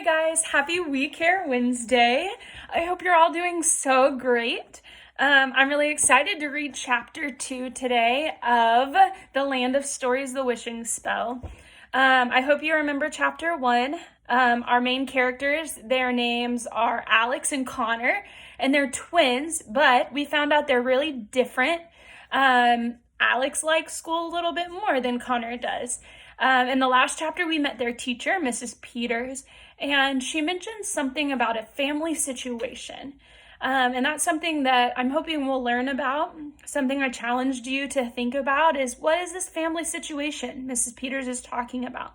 guys, happy Week Care Wednesday. I hope you're all doing so great. I'm really excited to read chapter 2 today of The Land of Stories, The Wishing Spell. I hope you remember chapter 1. Our main characters, their names are Alex and Connor, and they're twins, but we found out they're really different. Alex likes school a little bit more than Connor does. In the last chapter, we met their teacher, Mrs. Peters, and she mentioned something about a family situation. And that's something that I'm hoping we'll learn about. Something I challenged you to think about is, what is this family situation Mrs. Peters is talking about?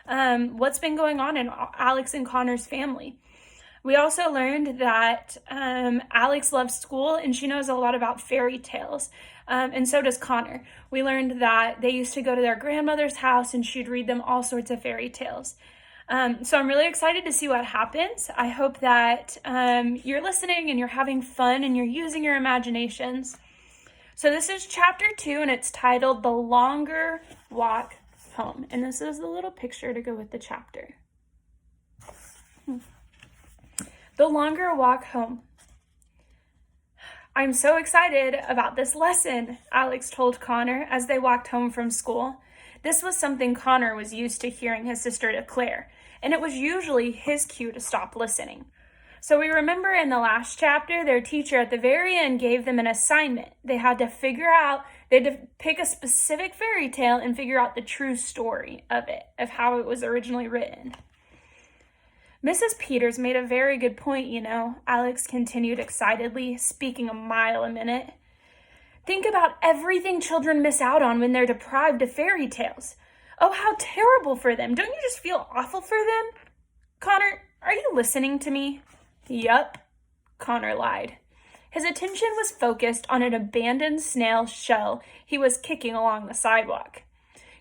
What's been going on in Alex and Connor's family? We also learned that Alex loves school and she knows a lot about fairy tales. And so does Connor. We learned that they used to go to their grandmother's house and she'd read them all sorts of fairy tales. So I'm really excited to see what happens. I hope that you're listening and you're having fun and you're using your imaginations. So this is chapter 2 and it's titled The Longer Walk Home. And this is the little picture to go with the chapter. The Longer Walk Home. I'm so excited about this lesson, Alex told Connor as they walked home from school. This was something Connor was used to hearing his sister declare, and it was usually his cue to stop listening. So we remember in the last chapter, their teacher at the very end gave them an assignment. They had to pick a specific fairy tale and figure out the true story of it, of how it was originally written. Mrs. Peters made a very good point, Alex continued excitedly, speaking a mile a minute. Think about everything children miss out on when they're deprived of fairy tales. Oh, how terrible for them. Don't you just feel awful for them? Connor, are you listening to me? Yup, Connor lied. His attention was focused on an abandoned snail shell he was kicking along the sidewalk.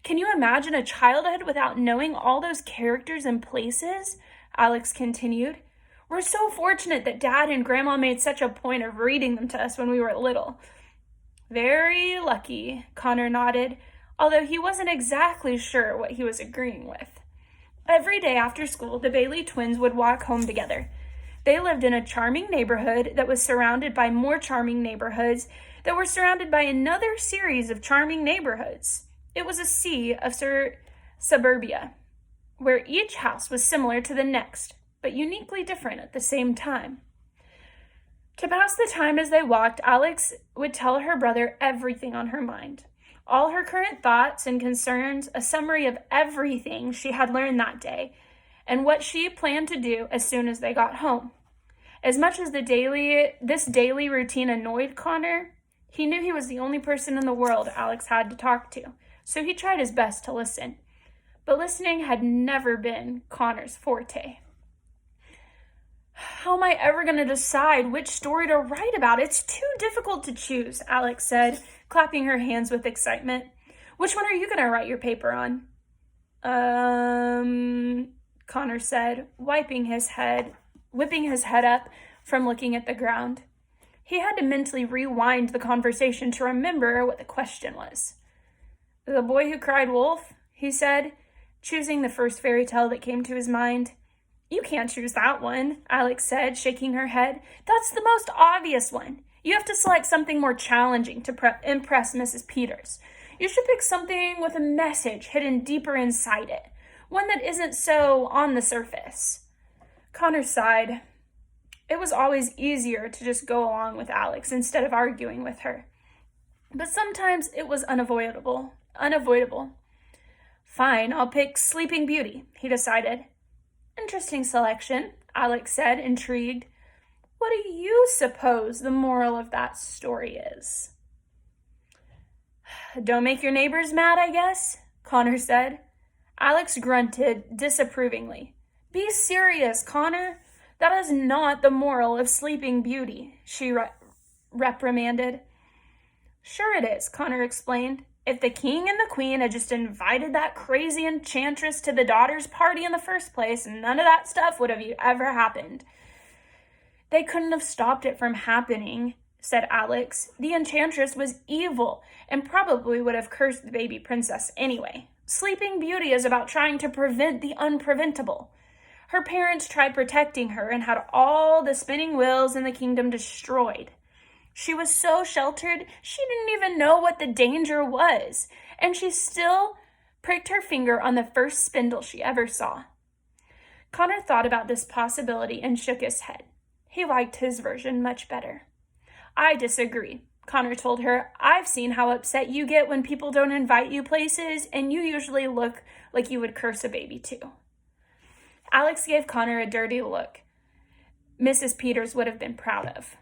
Can you imagine a childhood without knowing all those characters and places? Alex continued. We're so fortunate that Dad and Grandma made such a point of reading them to us when we were little. Very lucky, Connor nodded, although he wasn't exactly sure what he was agreeing with. Every day after school, the Bailey twins would walk home together. They lived in a charming neighborhood that was surrounded by more charming neighborhoods that were surrounded by another series of charming neighborhoods. It was a sea of suburbia, where each house was similar to the next, but uniquely different at the same time. To pass the time as they walked, Alex would tell her brother everything on her mind. All her current thoughts and concerns, a summary of everything she had learned that day, and what she planned to do as soon as they got home. As much as this daily routine annoyed Connor, he knew he was the only person in the world Alex had to talk to, so he tried his best to listen. But listening had never been Connor's forte. How am I ever going to decide which story to write about? It's too difficult to choose, Alex said, clapping her hands with excitement. Which one are you going to write your paper on? Connor said, whipping his head up from looking at the ground. He had to mentally rewind the conversation to remember what the question was. The Boy Who Cried Wolf, he said, choosing the first fairy tale that came to his mind. You can't choose that one, Alex said, shaking her head. That's the most obvious one. You have to select something more challenging to impress Mrs. Peters. You should pick something with a message hidden deeper inside it, one that isn't so on the surface. Connor sighed. It was always easier to just go along with Alex instead of arguing with her. But sometimes it was unavoidable. Fine, I'll pick Sleeping Beauty, he decided. Interesting selection, Alex said, intrigued. What do you suppose the moral of that story is? Don't make your neighbors mad, I guess, Connor said. Alex grunted disapprovingly. Be serious, Connor. That is not the moral of Sleeping Beauty, she reprimanded. Sure it is, Connor explained. If the king and the queen had just invited that crazy enchantress to the daughter's party in the first place, none of that stuff would have ever happened. They couldn't have stopped it from happening, said Alex. The enchantress was evil and probably would have cursed the baby princess anyway. Sleeping Beauty is about trying to prevent the unpreventable. Her parents tried protecting her and had all the spinning wheels in the kingdom destroyed. She was so sheltered, she didn't even know what the danger was, and she still pricked her finger on the first spindle she ever saw. Connor thought about this possibility and shook his head. He liked his version much better. I disagree, Connor told her. I've seen how upset you get when people don't invite you places, and you usually look like you would curse a baby too. Alex gave Connor a dirty look Mrs. Peters would have been proud of.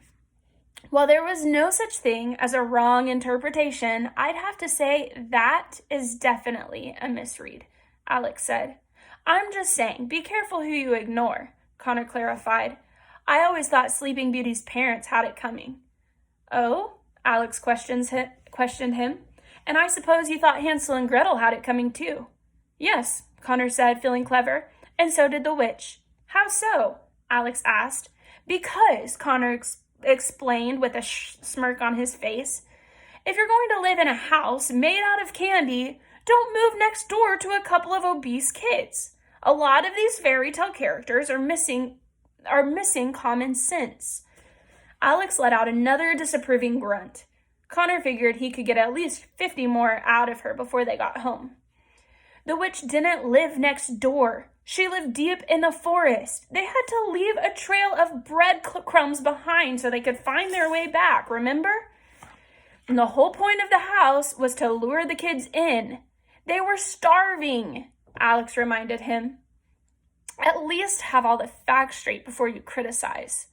While there was no such thing as a wrong interpretation, I'd have to say that is definitely a misread, Alex said. I'm just saying, be careful who you ignore, Connor clarified. I always thought Sleeping Beauty's parents had it coming. Oh? Alex questioned him. And I suppose you thought Hansel and Gretel had it coming too. Yes, Connor said, feeling clever. And so did the witch. How so? Alex asked. Because, Connor explained with a smirk on his face, if you're going to live in a house made out of candy, don't move next door to a couple of obese kids. A lot of these fairy tale characters are missing common sense. Alex let out another disapproving grunt. Connor figured he could get at least 50 more out of her before they got home. The witch didn't live next door. She lived deep in the forest. They had to leave a trail of breadcrumbs behind so they could find their way back, remember? And the whole point of the house was to lure the kids in. They were starving, Alex reminded him. At least have all the facts straight before you criticize.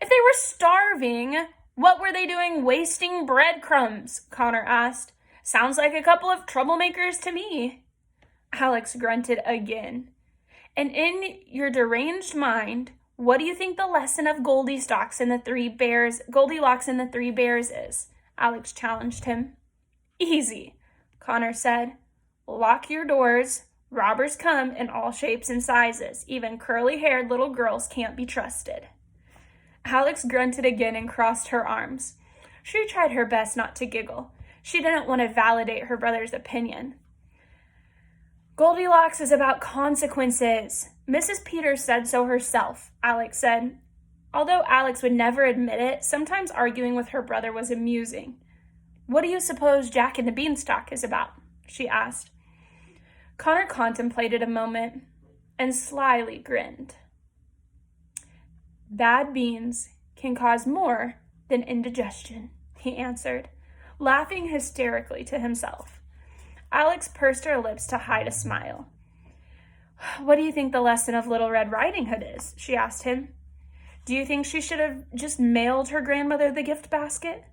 If they were starving, what were they doing wasting breadcrumbs? Connor asked. Sounds like a couple of troublemakers to me. Alex grunted again. And in your deranged mind, what do you think the lesson of Goldilocks and the Three Bears is? Alex challenged him. Easy, Connor said. Lock your doors. Robbers come in all shapes and sizes. Even curly-haired little girls can't be trusted. Alex grunted again and crossed her arms. She tried her best not to giggle. She didn't want to validate her brother's opinion. Goldilocks is about consequences. Mrs. Peters said so herself, Alex said. Although Alex would never admit it, sometimes arguing with her brother was amusing. What do you suppose Jack and the Beanstalk is about? She asked. Connor contemplated a moment and slyly grinned. Bad beans can cause more than indigestion, he answered, laughing hysterically to himself. Alex pursed her lips to hide a smile. What do you think the lesson of Little Red Riding Hood is? She asked him. Do you think she should have just mailed her grandmother the gift basket?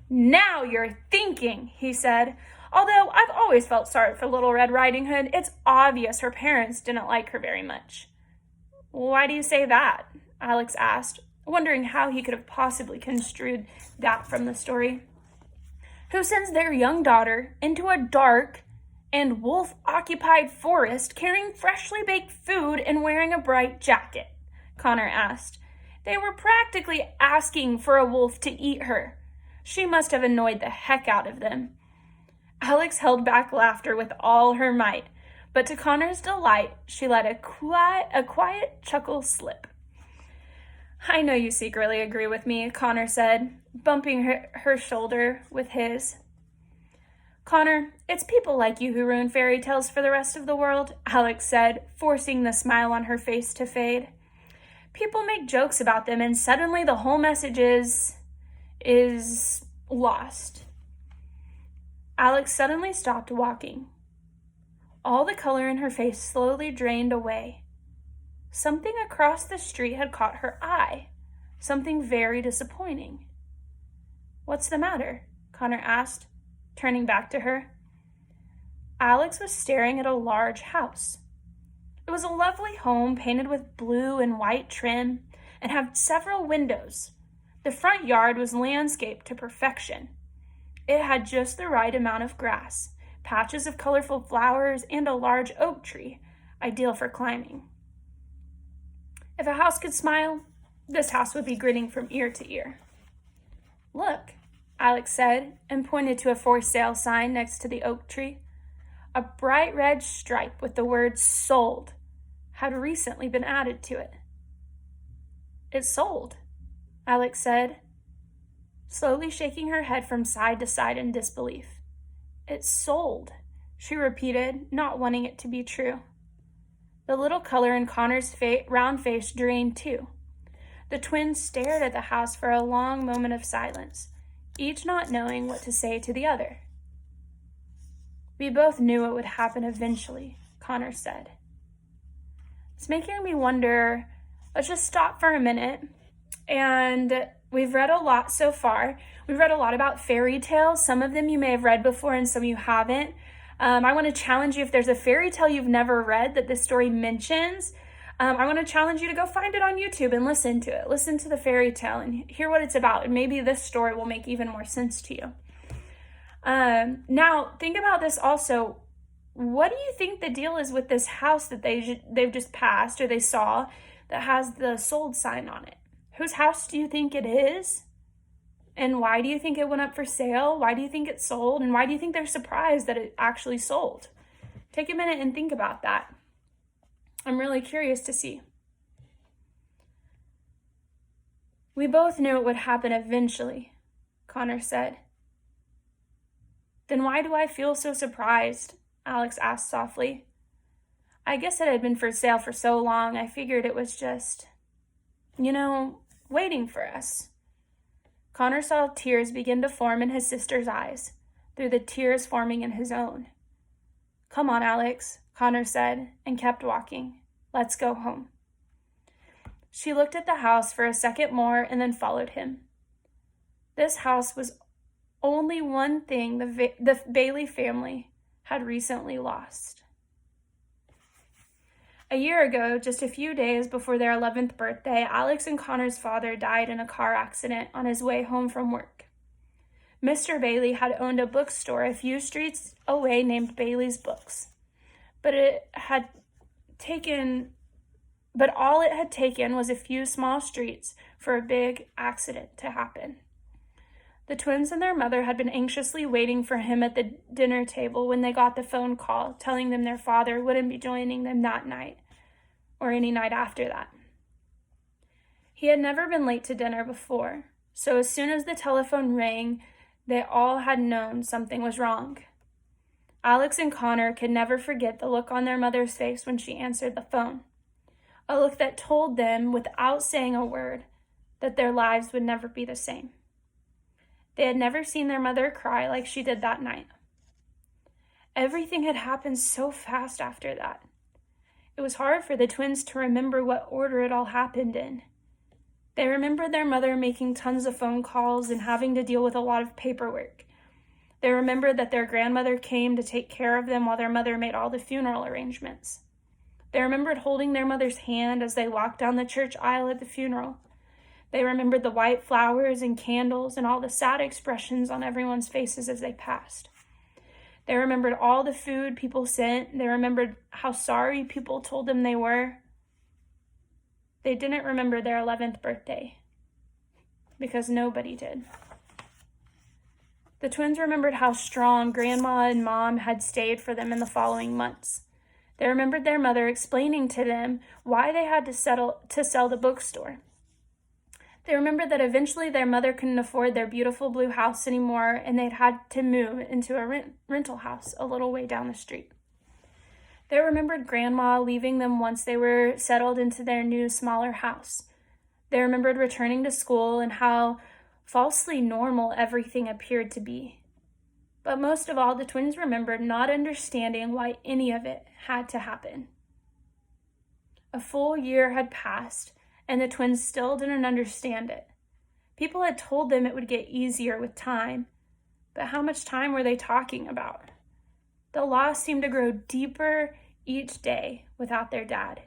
Now you're thinking, he said. Although I've always felt sorry for Little Red Riding Hood, it's obvious her parents didn't like her very much. Why do you say that? Alex asked, wondering how he could have possibly construed that from the story. Who sends their young daughter into a dark and wolf-occupied forest carrying freshly baked food and wearing a bright jacket? Connor asked. They were practically asking for a wolf to eat her. She must have annoyed the heck out of them. Alex held back laughter with all her might, but to Connor's delight, she let a quiet chuckle slip. I know you secretly agree with me, Connor said, bumping her shoulder with his. Connor, it's people like you who ruin fairy tales for the rest of the world, Alex said, forcing the smile on her face to fade. People make jokes about them and suddenly the whole message is lost. Alex suddenly stopped walking. All the color in her face slowly drained away. Something across the street had caught her eye, something very disappointing. What's the matter? Connor asked, turning back to her. Alex was staring at a large house. It was a lovely home painted with blue and white trim and had several windows. The front yard was landscaped to perfection. It had just the right amount of grass, patches of colorful flowers, and a large oak tree, ideal for climbing. If a house could smile, this house would be grinning from ear to ear. Look, Alex said, and pointed to a for sale sign next to the oak tree. A bright red stripe with the word sold had recently been added to it. "It's sold," Alex said, slowly shaking her head from side to side in disbelief. "It's sold," she repeated, not wanting it to be true. The little color in Connor's round face drained too. The twins stared at the house for a long moment of silence, each not knowing what to say to the other. "We both knew it would happen eventually," Connor said. "It's making me wonder." Let's just stop for a minute. And we've read a lot so far. We've read a lot about fairy tales. Some of them you may have read before and some you haven't. I want to challenge you, if there's a fairy tale you've never read that this story mentions, I want to challenge you to go find it on YouTube and listen to it. Listen to the fairy tale and hear what it's about. And maybe this story will make even more sense to you. Now, think about this also. What do you think the deal is with this house that they've just passed, or they saw, that has the sold sign on it? Whose house do you think it is? And why do you think it went up for sale? Why do you think it sold? And why do you think they're surprised that it actually sold? Take a minute and think about that. I'm really curious to see. "We both knew it would happen eventually," Connor said. "Then why do I feel so surprised?" Alex asked softly. "I guess it had been for sale for so long, I figured it was just, waiting for us." Connor saw tears begin to form in his sister's eyes, through the tears forming in his own. "Come on, Alex," Connor said, and kept walking. "Let's go home." She looked at the house for a second more and then followed him. This house was only one thing the Bailey family had recently lost. A year ago, just a few days before their 11th birthday, Alex and Connor's father died in a car accident on his way home from work. Mr. Bailey had owned a bookstore a few streets away named Bailey's Books, but all it had taken was a few small streets for a big accident to happen. The twins and their mother had been anxiously waiting for him at the dinner table when they got the phone call telling them their father wouldn't be joining them that night or any night after that. He had never been late to dinner before, so as soon as the telephone rang, they all had known something was wrong. Alex and Connor could never forget the look on their mother's face when she answered the phone, a look that told them, without saying a word, that their lives would never be the same. They had never seen their mother cry like she did that night. Everything had happened so fast after that. It was hard for the twins to remember what order it all happened in. They remembered their mother making tons of phone calls and having to deal with a lot of paperwork. They remembered that their grandmother came to take care of them while their mother made all the funeral arrangements. They remembered holding their mother's hand as they walked down the church aisle at the funeral. They remembered the white flowers and candles and all the sad expressions on everyone's faces as they passed. They remembered all the food people sent. They remembered how sorry people told them they were. They didn't remember their 11th birthday, because nobody did. The twins remembered how strong Grandma and Mom had stayed for them in the following months. They remembered their mother explaining to them why they had to sell the bookstore. They remembered that eventually their mother couldn't afford their beautiful blue house anymore, and they'd had to move into a rental house a little way down the street. They remembered Grandma leaving them once they were settled into their new, smaller house. They remembered returning to school and how falsely normal everything appeared to be. But most of all, the twins remembered not understanding why any of it had to happen. A full year had passed, and the twins still didn't understand it. People had told them it would get easier with time, but how much time were they talking about? The loss seemed to grow deeper each day without their dad.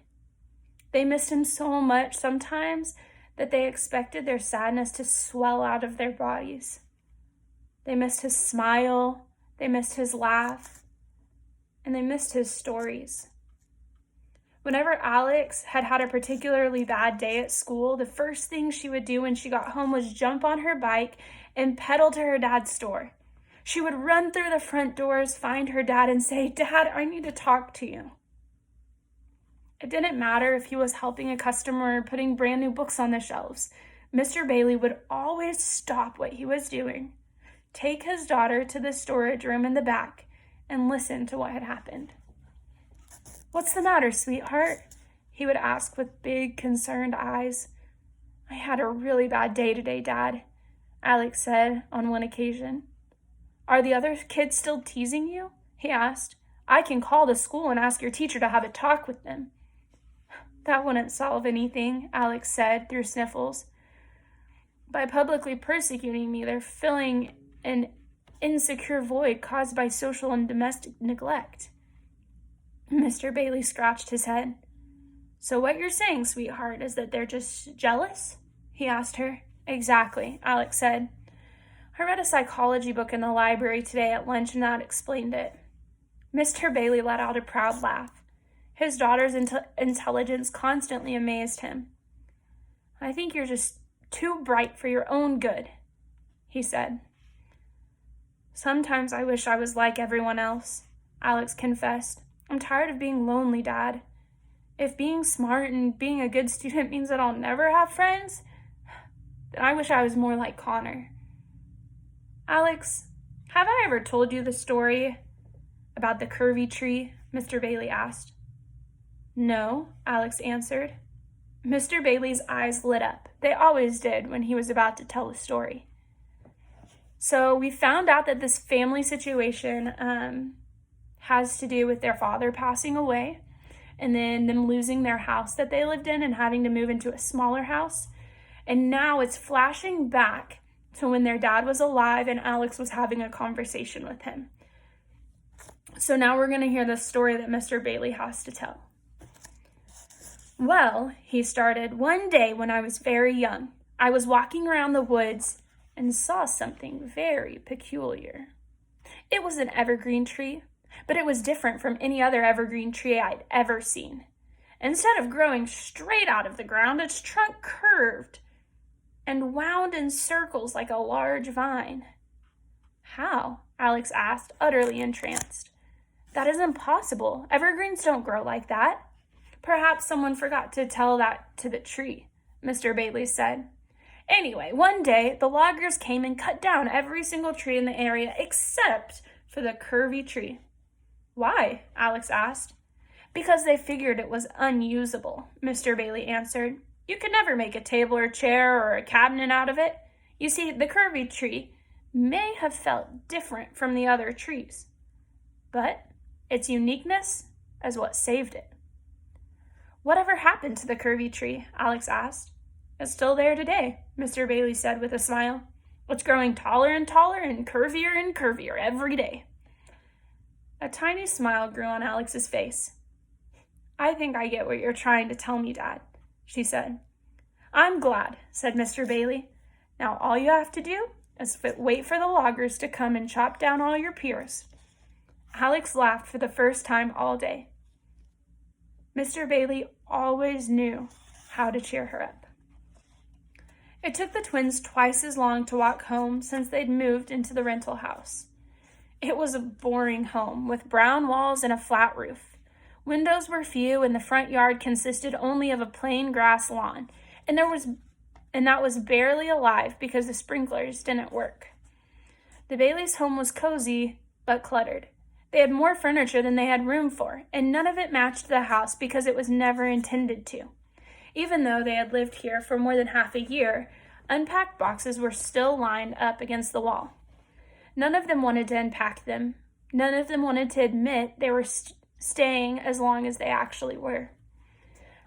They missed him so much sometimes that they expected their sadness to swell out of their bodies. They missed his smile, they missed his laugh, and they missed his stories. Whenever Alex had a particularly bad day at school, the first thing she would do when she got home was jump on her bike and pedal to her dad's store. She would run through the front doors, find her dad, and say, "Dad, I need to talk to you." It didn't matter if he was helping a customer or putting brand new books on the shelves. Mr. Bailey would always stop what he was doing, take his daughter to the storage room in the back, and listen to what had happened. "What's the matter, sweetheart?" he would ask with big, concerned eyes. "I had a really bad day today, Dad," Alex said on one occasion. "Are the other kids still teasing you?" he asked. "I can call the school and ask your teacher to have a talk with them." "That wouldn't solve anything," Alex said through sniffles. "By publicly persecuting me, they're filling an insecure void caused by social and domestic neglect." Mr. Bailey scratched his head. "So what you're saying, sweetheart, is that they're just jealous?" he asked her. "Exactly," Alex said. "I read a psychology book in the library today at lunch, and that explained it." Mr. Bailey let out a proud laugh. His daughter's intelligence constantly amazed him. "I think you're just too bright for your own good," he said. "Sometimes I wish I was like everyone else," Alex confessed. "I'm tired of being lonely, Dad. If being smart and being a good student means that I'll never have friends, then I wish I was more like Connor." "Alex, have I ever told you the story about the curvy tree?" Mr. Bailey asked. "No," Alex answered. Mr. Bailey's eyes lit up. They always did when he was about to tell a story. "So we found out that this family situation has to do with their father passing away, and then them losing their house that they lived in and having to move into a smaller house. And now it's flashing back to when their dad was alive and Alex was having a conversation with him. So now we're going to hear the story that Mr. Bailey has to tell." "Well," he started, "one day when I was very young, I was walking around the woods and saw something very peculiar. It was an evergreen tree, but it was different from any other evergreen tree I'd ever seen. Instead of growing straight out of the ground, its trunk curved and wound in circles like a large vine." "How?" Alex asked, utterly entranced. "That is impossible. Evergreens don't grow like that." "Perhaps someone forgot to tell that to the tree," Mr. Bailey said. "Anyway, one day, the loggers came and cut down every single tree in the area except for the curvy tree." "Why?" Alex asked. "Because they figured it was unusable," Mr. Bailey answered. "You could never make a table or chair or a cabinet out of it. You see, the curvy tree may have felt different from the other trees, but its uniqueness is what saved it." "Whatever happened to the curvy tree?" Alex asked. "It's still there today," Mr. Bailey said with a smile. "It's growing taller and curvier every day." A tiny smile grew on Alex's face. "I think I get what you're trying to tell me, Dad," she said. "I'm glad," said Mr. Bailey. "Now all you have to do is wait for the loggers to come and chop down all your peers." Alex laughed for the first time all day. Mr. Bailey always knew how to cheer her up. It took the twins twice as long to walk home since they'd moved into the rental house. It was a boring home with brown walls and a flat roof. Windows were few and the front yard consisted only of a plain grass lawn, and that was barely alive because the sprinklers didn't work. The Baileys' home was cozy but cluttered. They had more furniture than they had room for, and none of it matched the house because it was never intended to. Even though they had lived here for more than half a year, unpacked boxes were still lined up against the wall. None of them wanted to unpack them. None of them wanted to admit they were staying as long as they actually were.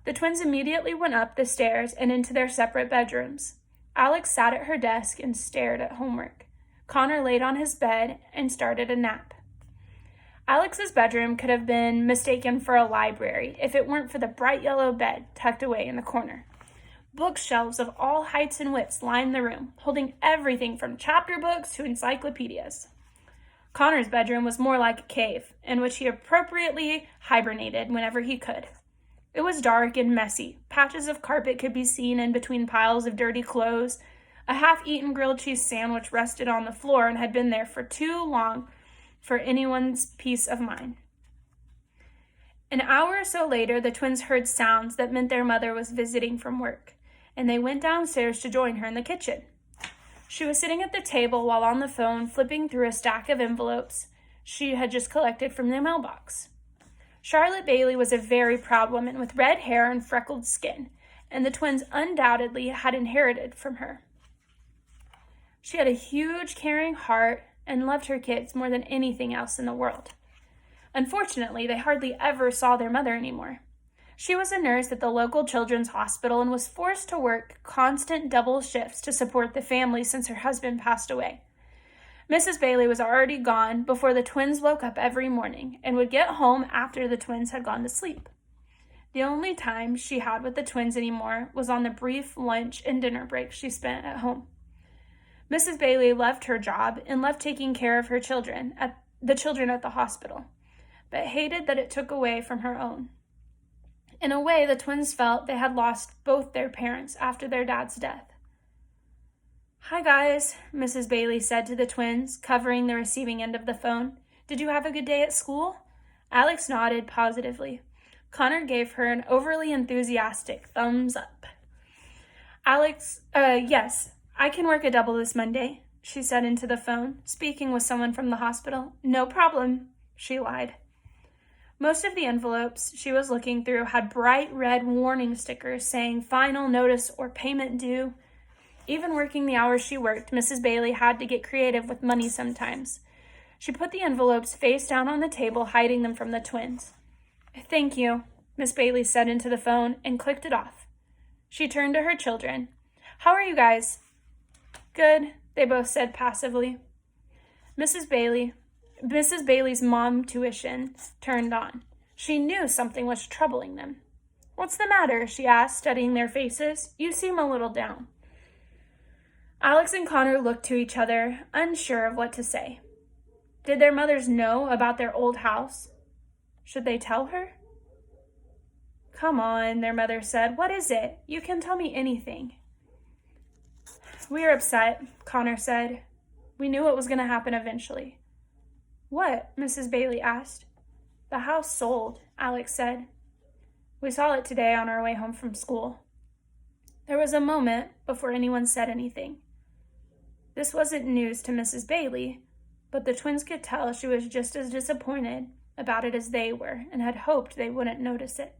The twins immediately went up the stairs and into their separate bedrooms. Alex sat at her desk and stared at homework. Connor laid on his bed and started a nap. Alex's bedroom could have been mistaken for a library if it weren't for the bright yellow bed tucked away in the corner. Bookshelves of all heights and widths lined the room, holding everything from chapter books to encyclopedias. Connor's bedroom was more like a cave, in which he appropriately hibernated whenever he could. It was dark and messy. Patches of carpet could be seen in between piles of dirty clothes. A half-eaten grilled cheese sandwich rested on the floor and had been there for too long for anyone's peace of mind. An hour or so later, the twins heard sounds that meant their mother was visiting from work, and they went downstairs to join her in the kitchen. She was sitting at the table while on the phone, flipping through a stack of envelopes she had just collected from the mailbox. Charlotte Bailey was a very proud woman with red hair and freckled skin, and the twins undoubtedly had inherited from her. She had a huge, caring heart and loved her kids more than anything else in the world. Unfortunately, they hardly ever saw their mother anymore. She was a nurse at the local children's hospital and was forced to work constant double shifts to support the family since her husband passed away. Mrs. Bailey was already gone before the twins woke up every morning and would get home after the twins had gone to sleep. The only time she had with the twins anymore was on the brief lunch and dinner breaks she spent at home. Mrs. Bailey loved her job and loved taking care of her children at the hospital, but hated that it took away from her own. In a way, the twins felt they had lost both their parents after their dad's death. "Hi guys," Mrs. Bailey said to the twins, covering the receiving end of the phone. "Did you have a good day at school?" Alex nodded positively. Connor gave her an overly enthusiastic thumbs up. Yes, I can work a double this Monday," she said into the phone, speaking with someone from the hospital. "No problem," she lied. Most of the envelopes she was looking through had bright red warning stickers saying final notice or payment due. Even working the hours she worked, Mrs. Bailey had to get creative with money sometimes. She put the envelopes face down on the table, hiding them from the twins. "Thank you," Miss Bailey said into the phone and clicked it off. She turned to her children. "How are you guys?" "Good," they both said passively. Mrs. Bailey's mom tuition turned on. She knew something was troubling them. "What's the matter?" she asked, studying their faces. "You seem a little down." Alex and Connor looked to each other, unsure of what to say. Did their mothers know about their old house? Should they tell her? "Come on," their mother said. "What is it? You can tell me anything." "We're upset," Connor said. "We knew it was going to happen eventually." "What?" Mrs. Bailey asked. "The house sold," Alex said. "We saw it today on our way home from school." There was a moment before anyone said anything. This wasn't news to Mrs. Bailey, but the twins could tell she was just as disappointed about it as they were and had hoped they wouldn't notice it.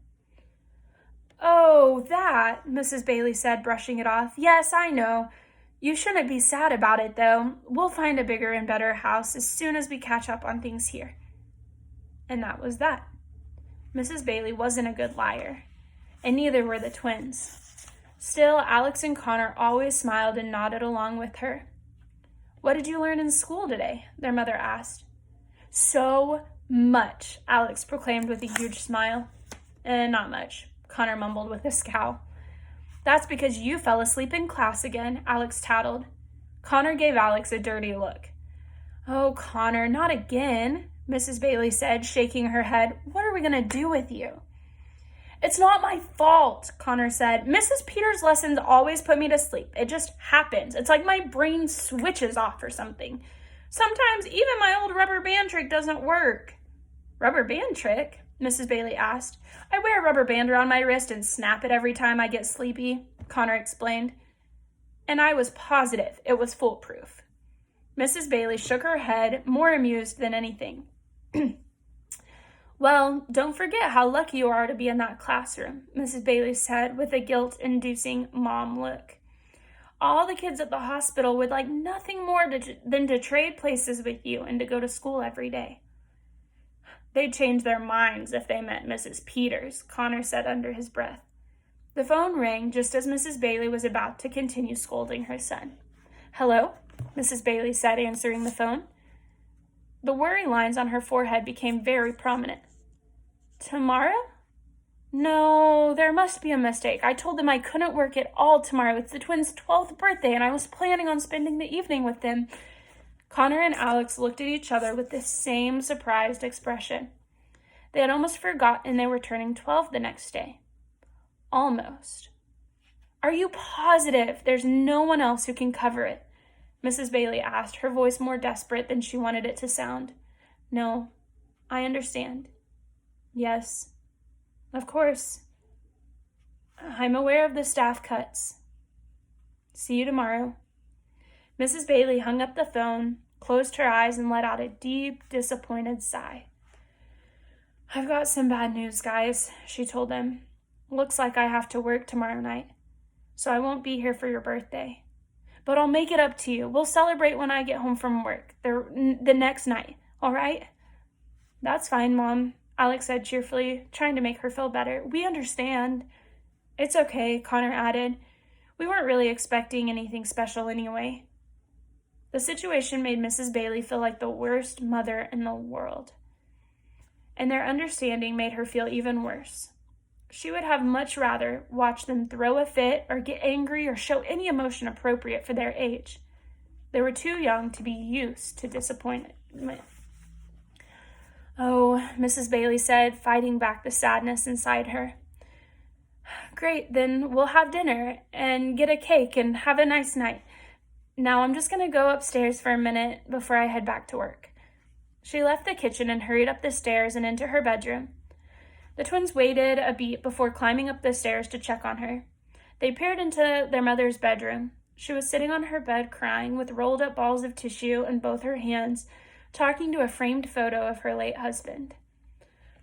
"Oh, that," Mrs. Bailey said, brushing it off. "Yes, I know. You shouldn't be sad about it, though. We'll find a bigger and better house as soon as we catch up on things here." And that was that. Mrs. Bailey wasn't a good liar, and neither were the twins. Still, Alex and Connor always smiled and nodded along with her. "What did you learn in school today?" their mother asked. "So much," Alex proclaimed with a huge smile. Not much," Connor mumbled with a scowl. "That's because you fell asleep in class again," Alex tattled. Connor gave Alex a dirty look. "Oh, Connor, not again," Mrs. Bailey said, shaking her head. "What are we going to do with you?" "It's not my fault," Connor said. "Mrs. Peters' lessons always put me to sleep. It just happens. It's like my brain switches off or something. Sometimes even my old rubber band trick doesn't work." "Rubber band trick?" Mrs. Bailey asked. "I wear a rubber band around my wrist and snap it every time I get sleepy," Connor explained. "And I was positive it was foolproof." Mrs. Bailey shook her head, more amused than anything. "Well, don't forget how lucky you are to be in that classroom," Mrs. Bailey said with a guilt-inducing mom look. "All the kids at the hospital would like nothing more than to trade places with you and to go to school every day." "They'd change their minds if they met Mrs. Peters," Connor said under his breath. The phone rang just as Mrs. Bailey was about to continue scolding her son. "Hello?" Mrs. Bailey said, answering the phone. The worry lines on her forehead became very prominent. "Tomorrow? No, there must be a mistake. I told them I couldn't work at all tomorrow. It's the twins' 12th birthday, and I was planning on spending the evening with them." Connor and Alex looked at each other with the same surprised expression. They had almost forgotten they were turning 12 the next day. Almost. "Are you positive there's no one else who can cover it?" Mrs. Bailey asked, her voice more desperate than she wanted it to sound. "No, I understand." "Yes, Of course. I'm aware of the staff cuts. See you tomorrow. Mrs. Bailey hung up the phone, closed her eyes, and let out a deep, disappointed sigh. I've got some bad news, guys, she told them. Looks like I have to work tomorrow night, so I won't be here for your birthday. But I'll make it up to you. We'll celebrate when I get home from work, the next night, all right? That's fine, Mom, Alex said cheerfully, trying to make her feel better. We understand. It's okay, Connor added. We weren't really expecting anything special anyway. The situation made Mrs. Bailey feel like the worst mother in the world, and their understanding made her feel even worse. She would have much rather watch them throw a fit or get angry or show any emotion appropriate for their age. They were too young to be used to disappointment. Oh, Mrs. Bailey said, fighting back the sadness inside her. Great, then we'll have dinner and get a cake and have a nice night. Now I'm just going to go upstairs for a minute before I head back to work. She left the kitchen and hurried up the stairs and into her bedroom. The twins waited a beat before climbing up the stairs to check on her. They peered into their mother's bedroom. She was sitting on her bed crying with rolled up balls of tissue in both her hands, talking to a framed photo of her late husband.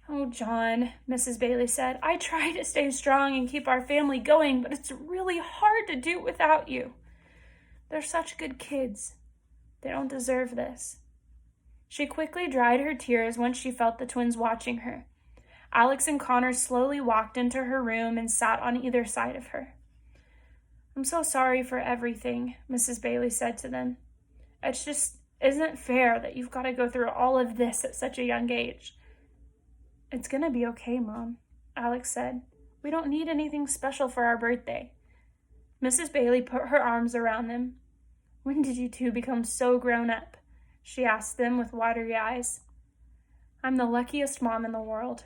Oh, John, Mrs. Bailey said, I try to stay strong and keep our family going, but it's really hard to do without you. They're such good kids. They don't deserve this. She quickly dried her tears once she felt the twins watching her. Alex and Connor slowly walked into her room and sat on either side of her. I'm so sorry for everything, Mrs. Bailey said to them. It just isn't fair that you've got to go through all of this at such a young age. It's going to be okay, Mom, Alex said. We don't need anything special for our birthday. Mrs. Bailey put her arms around them. When did you two become so grown up? She asked them with watery eyes. I'm the luckiest mom in the world.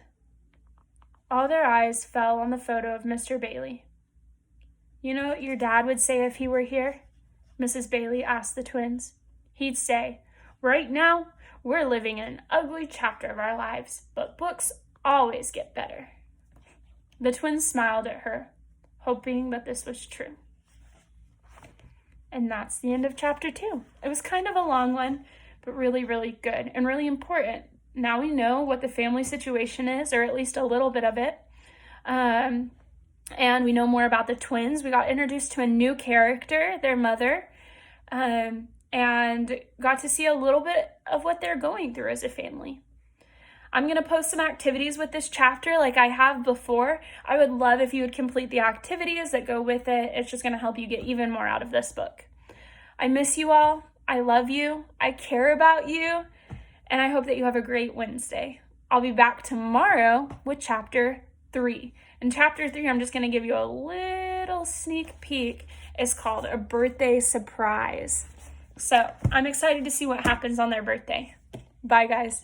All their eyes fell on the photo of Mr. Bailey. You know what your dad would say if he were here? Mrs. Bailey asked the twins. He'd say, right now, we're living in an ugly chapter of our lives, but books always get better. The twins smiled at her, hoping that this was true. And that's the end of chapter 2. It was kind of a long one, but really, really good and really important. Now we know what the family situation is, or at least a little bit of it. And we know more about the twins. We got introduced to a new character, their mother, and got to see a little bit of what they're going through as a family. I'm going to post some activities with this chapter like I have before. I would love if you would complete the activities that go with it. It's just going to help you get even more out of this book. I miss you all. I love you. I care about you. And I hope that you have a great Wednesday. I'll be back tomorrow with chapter 3. In chapter 3, I'm just going to give you a little sneak peek. It's called A Birthday Surprise. So I'm excited to see what happens on their birthday. Bye, guys.